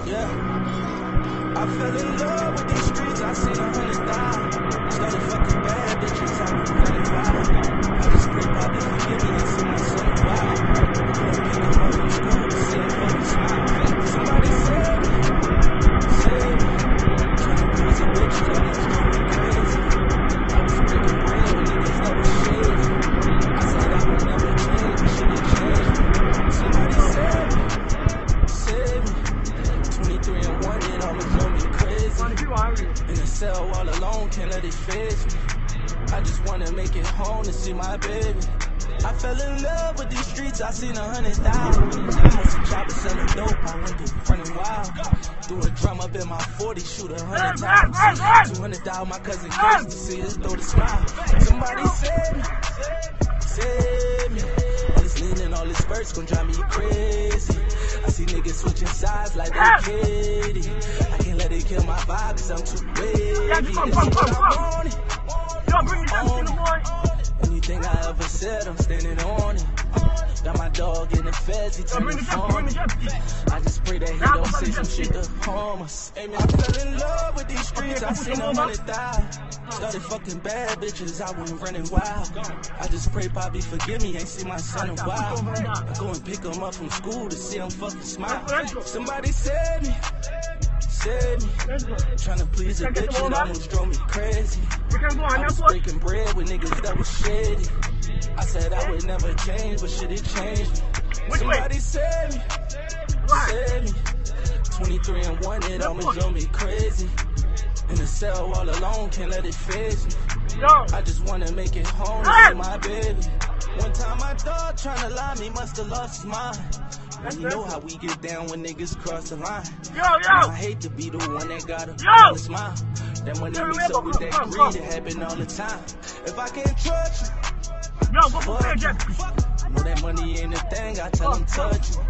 Yeah. I fell in love with these streets, I seen 100,000. Started fucking bad bitches, I was running wild. I just pray God they forgive me and see my son wild. Pick him up from school to see him fucking smile. Somebody save me, save me. Trying to please a bitch, that was going crazy. I was breaking bread with niggas that was shady. I said I would never change, but shit had changed. Somebody save me, save me. 23 and 1, it almost drove me crazy. In the cell all alone, can't let it phase me. I just wanna make it home to see my baby. I fell in love with these streets, I seen 100,000. I'm on some choppers selling dope, I went through running wild. Threw a drum up in my 40, shoot 100 times. 200,000, my cousin crazy to see his throw the smile. Somebody save me, save me. All this leaning, all this spurts gon' drive me crazy. I see niggas switching sides like they Katie. I can't let it kill my vibe cause I'm too wavy. Anything I ever said, I'm standing on it. Got my dog in the feds, he turned for me. I just pray that he don't say some shit to harm us. Hey man, I fell in love with these streets, I seen 100,000. Started fucking bad bitches, I went running wild. I just pray Poppy forgive me, ain't see my son in a while. I go and pick him up from school to see him fucking smile. Somebody save me, save me. Tryna please a bitch, it almost drove me crazy. I was breaking bread with niggas that was shady. I said I would never change, but shit it changed. Somebody save me, save me. 23 and 1, it almost drove me crazy. In the cell all alone, can't let it phase me. I just wanna make it home to see my baby. One time I thought tryna lie me, must've lost his mind. And you know how we get down when niggas cross the line. I hate to be the one that gotta smile. That money mix up with that greed, it happen all the time. If I can't trust you, know that money ain't a thing, I tell them touch you.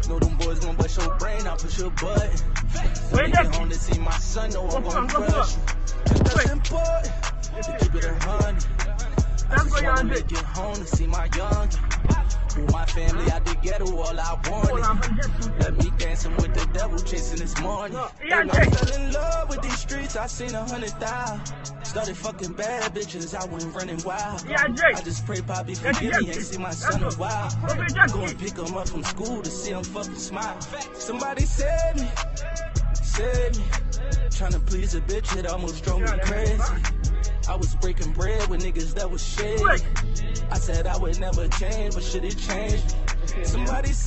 Know them boys gon' bust your brain, I push your button. When they get home to see my son, know I'm gon' crush you. That's important, to keep it 100. I just wanna make it home to see my youngin'. With my family out the ghetto, all I wanted. Let me dancing with the devil, chasing this morning. And I fell in love with these streets, I seen 100,000. Started fucking bad bitches, I went running wild. I just pray Poppy forgive me, ain't see my son in a while. Go and pick him up from school to see him fucking smile. Somebody save me, save me. Tryna please a bitch, it almost drove me crazy. I was breaking bread with niggas that was shady. I said I would never change, but shit it changed. Somebody